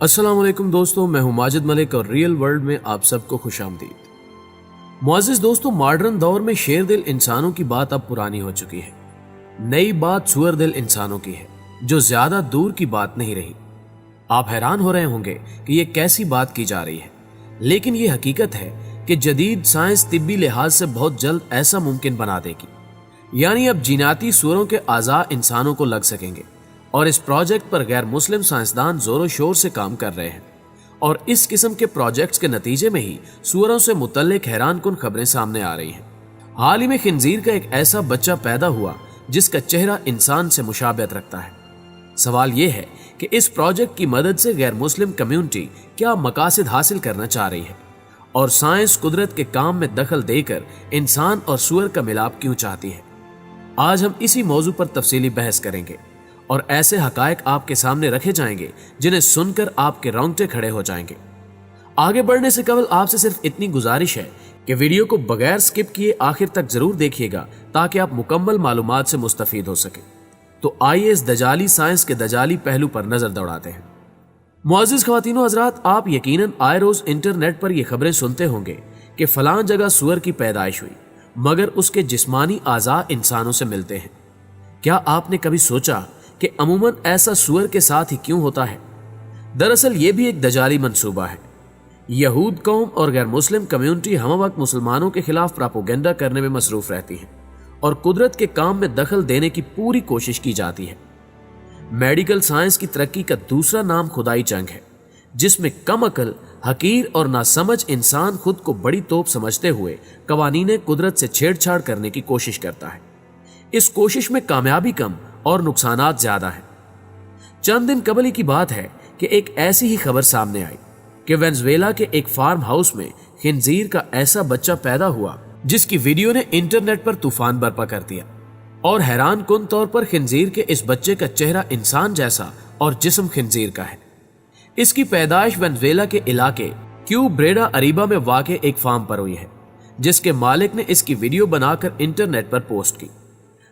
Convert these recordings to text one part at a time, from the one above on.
अस्सलाम वालेकुम दोस्तों, मैं हूं माजिद मलिक और रियल वर्ल्ड में आप सबको खुश आमदीद। मुअज़्ज़िज़ दोस्तों, मॉडर्न दौर में शेर दिल इंसानों की बात अब पुरानी हो चुकी है। नई बात सुअर दिल इंसानों की है, जो ज्यादा दूर की बात नहीं रही। आप हैरान हो रहे होंगे कि ये कैसी बात की जा रही है, लेकिन ये हकीकत है कि जदीद साइंस तिब्बी लिहाज से बहुत जल्द ऐसा मुमकिन बना देगी। यानी अब जीनाती सुअरों के आज़ा इंसानों को लग सकेंगे और इस प्रोजेक्ट पर गैर मुस्लिम साइंसदान जोरों शोर से काम कर रहे हैं। और इस किस्म के प्रोजेक्ट्स के नतीजे में ही सुअरों से मुतल्लिक हैरान कुन खबरें सामने आ रही हैं। हाल ही में खिंजीर का एक ऐसा बच्चा पैदा हुआ जिसका चेहरा इंसान से मुशाबहत रखता है। सवाल यह है कि इस प्रोजेक्ट की मदद से गैर मुस्लिम कम्युनिटी क्या मकासद हासिल करना चाह रही है, और साइंस कुदरत के काम में दखल देकर इंसान और सुअर का मिलाप क्यों चाहती है। आज हम इसी मौजू पर तफसीली बहस करेंगे और ऐसे हकायक आपके सामने रखे जाएंगे जिन्हें सुनकर आपके रोंगटे खड़े हो जाएंगे। आगे बढ़ने से कबल आपसे सिर्फ इतनी गुजारिश है कि वीडियो को बगैर स्किप किए आखिर तक जरूर देखिएगा ताकि आप मुकम्मल मालूमात से मुस्तफीद हो सके। तो आइए इस दजाली साइंस के दजाली पहलू पर नजर दौड़ाते हैं। मुअज़्ज़िज़ ख़वातीनो हज़रात, आप यकीनन आए रोज इंटरनेट पर यह खबरें सुनते होंगे कि फलां जगह सुअर की पैदाइश हुई, मगर उसके जिस्मानी आज़ा इंसानों से मिलते हैं। क्या आपने कभी सोचा कि अमूमन ऐसा सुअर के साथ ही क्यों होता है? दरअसल ये भी एक दजाली मंसूबा है। यहूद कौम और गैर मुस्लिम कम्युनिटी हम वक्त मुसलमानों के खिलाफ प्रोपेगेंडा करने में मसरूफ रहती है और कुदरत के काम में दखल देने की पूरी कोशिश की जाती है। मेडिकल साइंस की तरक्की का दूसरा नाम खुदाई जंग है, जिसमें कम अकल, हकीर और नासमझ इंसान खुद को बड़ी तोप समझते हुए कवानीने कुदरत से छेड़छाड़ करने की कोशिश करता है। इस कोशिश में कामयाबी कम और नुकसानात ज्यादा है। चंद दिन कबल की बात है कि एक ऐसी ही खबर सामने आई कि वेनेजुएला के एक फार्म हाउस में खिंजीर का ऐसा बच्चा पैदा हुआ जिसकी वीडियो ने इंटरनेट पर तूफान बर्पा कर दिया। और हैरान कुन तौर पर खिंजीर के इस बच्चे का चेहरा इंसान जैसा और जिस्म खिंजीर का है। इसकी पैदाइश वेनेजुएला के इलाके क्यूब्रेडा अरीबा में वाक़े एक फार्म पर हुई है, जिसके मालिक ने इसकी वीडियो बनाकर इंटरनेट पर पोस्ट की।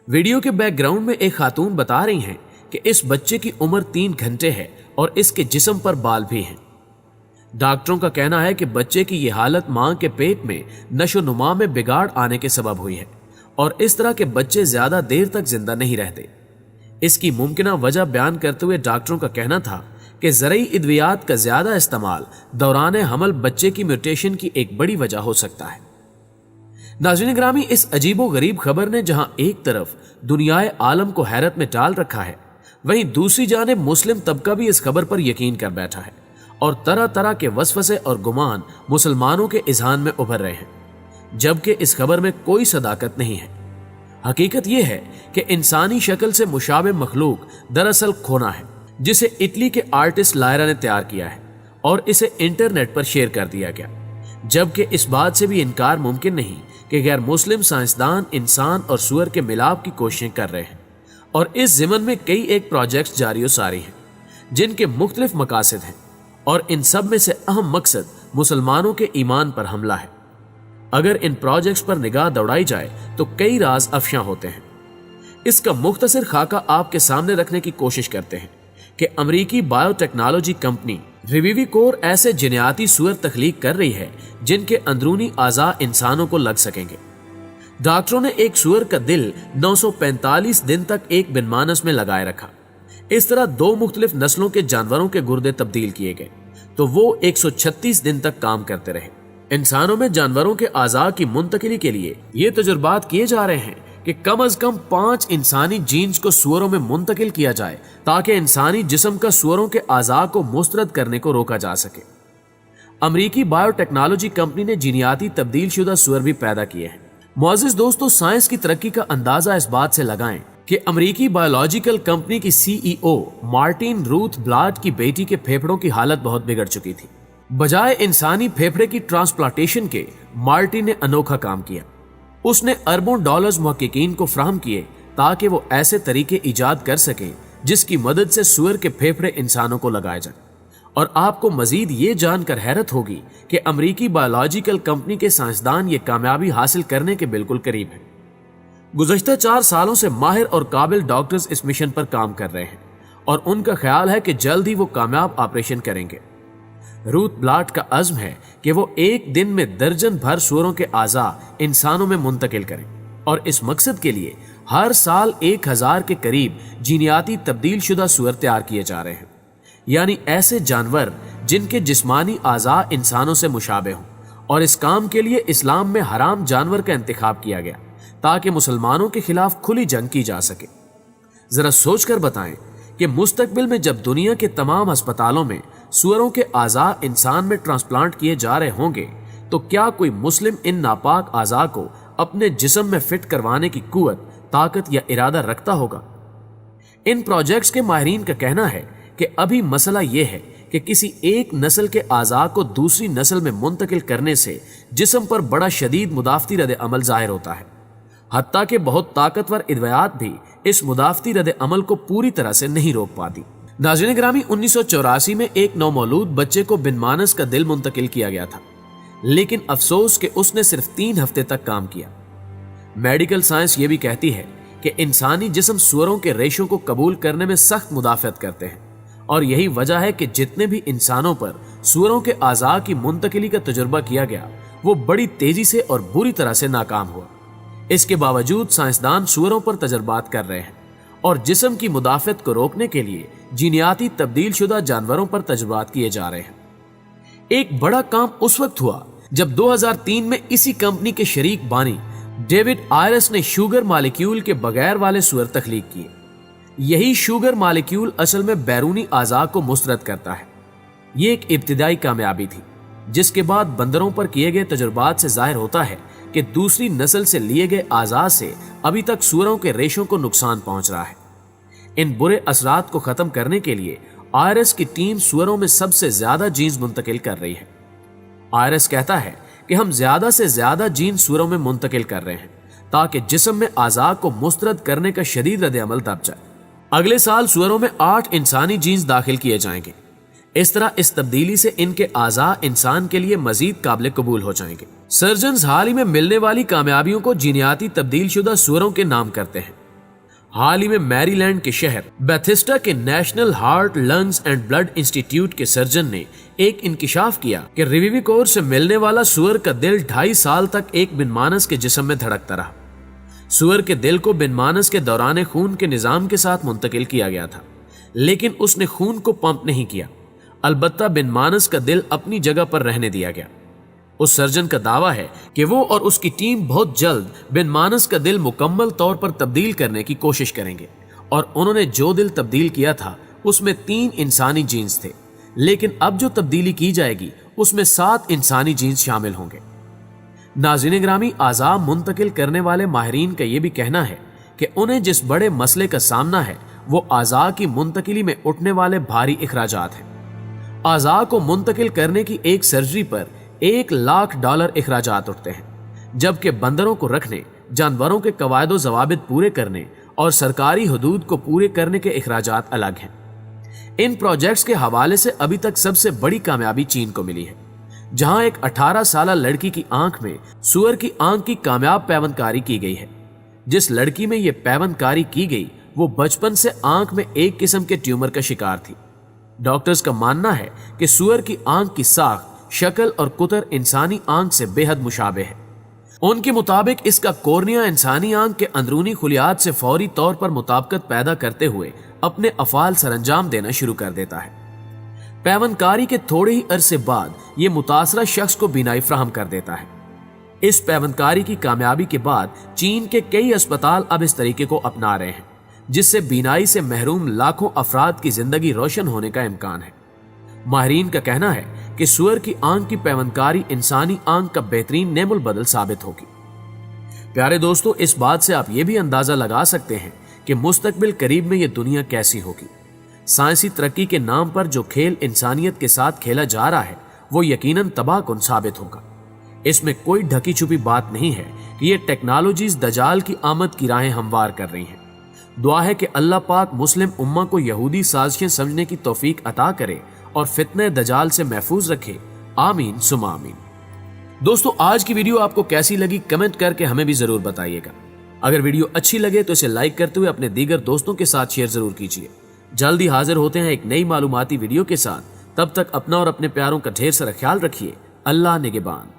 वीडियो के बैकग्राउंड में एक खातून बता रही हैं कि इस बच्चे की उम्र 3 घंटे है और इसके जिस्म पर बाल भी हैं। डॉक्टरों का कहना है कि बच्चे की यह हालत मां के पेट में नशोनुमा में बिगाड़ आने के सबब हुई है और इस तरह के बच्चे ज्यादा देर तक जिंदा नहीं रहते। इसकी मुमकिना वजह बयान करते हुए डॉक्टरों का कहना था कि ज़रई अद्वियात का ज्यादा इस्तेमाल दौरान हमल बच्चे की म्यूटेशन की एक बड़ी वजह हो सकता है। नाज़रीन ग्रामी, इस अजीबो गरीब खबर ने जहां एक तरफ दुनियाए आलम को हैरत में डाल रखा है, वहीं दूसरी जानिब मुस्लिम तबका भी इस खबर पर यकीन कर बैठा है और तरह तरह के वसवसे और गुमान मुसलमानों के इज़हान में उभर रहे हैं, जबकि इस खबर में कोई सदाकत नहीं है। हकीकत यह है कि इंसानी शक्ल से मुशाबे मखलूक दरअसल खोना है, जिसे इटली के आर्टिस्ट लायरा ने तैयार किया है और इसे इंटरनेट पर शेयर कर दिया गया। जबकि इस बात से भी इनकार मुमकिन नहीं कि गैर मुस्लिम साइंसदान इंसान और सुअर के मिलाप की कोशिशें कर रहे हैं और इस ज़िमन में कई एक प्रोजेक्ट्स जारी सारी हैं जिनके मुख्तलिफ मकासद हैं, और इन सब में से अहम मकसद मुसलमानों के ईमान पर हमला है। अगर इन प्रोजेक्ट्स पर निगाह दौड़ाई जाए तो कई राज अफशा होते हैं। इसका मुख्तसर खाका आपके सामने रखने की कोशिश करते हैं कि अमरीकी बायोटेक्नोलॉजी कंपनी रिविविकोर ऐसे जिन्याती सुअर तख्लीक कर रही है जिनके अंदरूनी आज़ा इंसानों को लग सकेंगे। डॉक्टरों ने एक सुअर का दिल 945 दिन तक एक बिनमानस में लगाए रखा। इस तरह 2 मुख्तलिफ नस्लों के जानवरों के गुर्दे तब्दील किए गए तो वो 136 दिन तक काम करते रहे। इंसानों में जानवरों के आज़ा की मुंतकिली के लिए ये तजुर्बात किए जा रहे हैं कि कम अज कम 5 इंसानी जीन्स को सुअरों में मुंतकिल किया जाए ताकि इंसानी जिस्म का सुअरों के आज़ा को मुस्तरद करने को रोका जा सके। अमरीकी बायोटेक्नोलॉजी कंपनी ने जीनियाती तब्दील शुदा सुअर भी पैदा किए हैं। मुअज़्ज़िज़ दोस्तों, साइंस की तरक्की का अंदाजा इस बात से लगाएं कि अमरीकी बायोलॉजिकल कंपनी की सीईओ मार्टिन रूथ ब्लाड की बेटी के फेफड़ों की हालत बहुत बिगड़ चुकी थी। बजाय इंसानी फेफड़े की ट्रांसप्लांटेशन के मार्टिन ने अनोखा काम किया। उसने अरबों डॉलर्स मुहक्किकीन को फराहम किए ताकि वो ऐसे तरीके इजाद कर सकें जिसकी मदद से सुअर के फेफड़े इंसानों को लगाए जाएं। और आपको मजीद ये जानकर हैरत होगी कि अमरीकी बायोलॉजिकल कंपनी के साइंसदान ये कामयाबी हासिल करने के बिल्कुल करीब हैं। गुज़श्ता 4 सालों से माहिर और काबिल डॉक्टर्स इस मिशन पर काम कर रहे हैं और उनका ख्याल है कि जल्द ही वो कामयाब ऑपरेशन करेंगे। रूथ ब्लाट का अज़्म है कि वो एक दिन में दर्जन भर सूअरों के आज़ा इंसानों में मुंतकिल करें और इस मकसद के लिए हर साल 1000 के करीब जीनियाती तब्दील शुदा सूअर तैयार किए जा रहे हैं, यानी ऐसे जानवर जिनके जिस्मानी आज़ा इंसानों से मुशाबे हों। और इस काम के लिए इस्लाम में हराम जानवर का इंतखाब किया गया ताकि मुसलमानों के खिलाफ खुली जंग की जा सके। जरा सोचकर बताएं कि मुस्तकबिल में जब दुनिया के तमाम अस्पतालों में सूअरों के आज़ा इंसान में ट्रांसप्लांट किए जा रहे होंगे तो क्या कोई मुस्लिम इन नापाक आज़ा को अपने जिस्म में फिट करवाने की कुव्वत, ताकत या इरादा रखता होगा? इन प्रोजेक्ट्स के माहिरीन का कहना है कि अभी मसला यह है कि किसी एक नस्ल के आज़ा को दूसरी नस्ल में मुंतकिल करने से जिस्म पर बड़ा शदीद मुदाफ़ती रद्द अमल ज़ाहिर होता है। हत्ता कि बहुत ताकतवर अद्वियात भी इस मुदाफ़ती रद्द अमल को पूरी तरह से नहीं रोक पाती। नाज़रीन गिरामी, 1984 में एक नौमौलूद बच्चे को बिन मानस का दिल मुंतकिल किया गया था, लेकिन अफसोस कि उसने सिर्फ 3 हफ्ते तक काम किया। मेडिकल साइंस ये भी कहती है कि इंसानी जिस्म सूअरों के रेशों को कबूल करने में सख्त मुदाफ़त करते हैं और यही वजह है कि जितने भी इंसानों पर सूअरों के आज़ा की मुंतकिली का तजुर्बा किया गया वो बड़ी तेजी से और बुरी तरह से नाकाम हुआ। इसके बावजूद साइंसदान सूअरों पर तजर्बात कर रहे हैं और जिस्म की मुदाफ़त को रोकने के लिए जीनियाती तब्दील शुदा जानवरों पर तजर्बात किए जा रहे हैं। एक बड़ा काम उस वक्त हुआ जब 2003 में इसी कंपनी के शरीक बानी डेविड आयरस ने शुगर मालिक्यूल के बगैर वाले सूअर तख्लीक किए। यही शुगर मालिक्यूल असल में बैरूनी आज़ा को मुस्तरद करता है। ये एक इब्तिदाई कामयाबी थी जिसके बाद बंदरों पर किए गए तजुर्बात से जाहिर होता है कि दूसरी नस्ल से लिए गए आज़ा से अभी तक सूअरों के रेशों को नुकसान पहुंच रहा है। इन बुरे असरात को खत्म करने के लिए आयरस की टीम सूअरों में सबसे ज्यादा जीन्स मुंतकिल कर रही है। आयरस कहता है कि हम ज्यादा से ज्यादा जीन सूअरों में मुंतकिल कर रहे हैं ताकि जिस्म में आज़ा को मुस्तरद करने का शदीद रद्द अमल दब जाए। अगले साल सूअरों में 8 इंसानी जीन्स दाखिल किए जाएंगे। इस तरह इस तब्दीली से इनके आज़ा इंसान के लिए मजीद काबिल कबूल हो जाएंगे। सर्जन्स हाल ही में मिलने वाली कामयाबियों को जीनियाती तब्दील शुदा सूअरों के नाम करते हैं। हाल ही में मैरीलैंड के शहर बेथिस्डा के national heart, lungs and blood institute के सर्जन ने एक इंकिशाफ किया कि रिविविकोर से मिलने वाला सूअर का दिल 2.5 साल तक एक बिन मानस के जिस्म में धड़कता रहा। सूअर के दिल को बिन मानस के दौरान खून के निजाम के साथ मुंतकिल किया गया था, लेकिन उसने खून को पंप नहीं किया। अलबत्ता बिन मानस का दिल अपनी जगह पर रहने दिया गया। उस सर्जन का दावा है कि वो और उसकी टीम बहुत जल्द बिन मानस का दिल मुकम्मल तौर पर तब्दील करने की कोशिश करेंगे और उन्होंने जो दिल तब्दील किया था उसमें 3 इंसानी जीन्स थे, लेकिन अब जो तब्दीली की जाएगी उसमें 7 इंसानी जीन्स शामिल होंगे। नाज़रीन गिरामी, आज़ा मुंतकिल करने वाले माहिरीन का यह भी कहना है कि उन्हें जिस बड़े मसले का सामना है वो आज़ा की मुंतकिली में उठने वाले भारी इखराजात हैं। आज़ा को मुंतकिल करने की एक सर्जरी पर $1 लाख इखराजात उठते हैं, जबकि बंदरों को रखने, जानवरों के कवायदो जवाबित पूरे करने और सरकारी हदूद को पूरे करने के इखराजात अलग हैं। इन प्रोजेक्ट्स के हवाले से अभी तक सबसे बड़ी कामयाबी चीन को मिली है, जहां एक 18 साल लड़की की आंख में सूअर की आंख की कामयाब पैवंदकारी की गई है। जिस लड़की में यह पैवंदकारी की गई वो बचपन से आंख में एक किस्म के ट्यूमर का शिकार थी। डॉक्टर्स का मानना है कि सूअर की आंख की साख, शक्ल और कुतर इंसानी आंख से बेहद मुशाबे है। उनके मुताबिक इसका कोर्निया इंसानी आंख के अंदरूनी खुलियात से फौरी तौर पर मुताबिकत पैदा करते हुए अपने अफाल सरंजाम देना शुरू कर देता है। पैवनकारी के थोड़े ही अरसे बाद ये मुतासरा शख्स को बीनाई फ्राहम कर देता है। इस पैवनकारी की कामयाबी के बाद चीन के कई अस्पताल अब इस तरीके को अपना रहे हैं, जिससे बीनाई से महरूम लाखों अफराद की जिंदगी रोशन होने का इम्कान है। माहिरीन का कहना है कि सूअर की आंख की पैवनकारी इंसानी आंख का बेहतरीन नेमुल बदल साबित होगी। प्यारे दोस्तों, इस बात से आप ये भी अंदाजा लगा सकते हैं कि मुस्तकबिल करीब में ये दुनिया कैसी होगी। साइंसी तरक्की के नाम पर जो खेल इंसानियत के साथ खेला जा रहा है वो यकीनन तबाहकुन साबित होगा। इसमें कोई ढकी छुपी बात नहीं है कि ये टेक्नोलॉजीज दजाल की आमद की राहें हमवार कर रही हैं। दुआ है कि अल्लाह पाक मुस्लिम उम्मा को यहूदी साजिशें समझने की तौफीक अता करे और फितने दजाल से महफूज रखे। आमीन सुमा आमीन। दोस्तों, आज की वीडियो आपको कैसी लगी कमेंट करके हमें भी जरूर बताइएगा। अगर वीडियो अच्छी लगे तो इसे लाइक करते हुए अपने दीगर दोस्तों के साथ शेयर जरूर कीजिए। جلدی حاضر ہوتے ہیں ایک نئی معلوماتی ویڈیو کے ساتھ، تب تک اپنا اور اپنے پیاروں کا ڈھیر سارا خیال رکھیے۔ اللہ نگہبان۔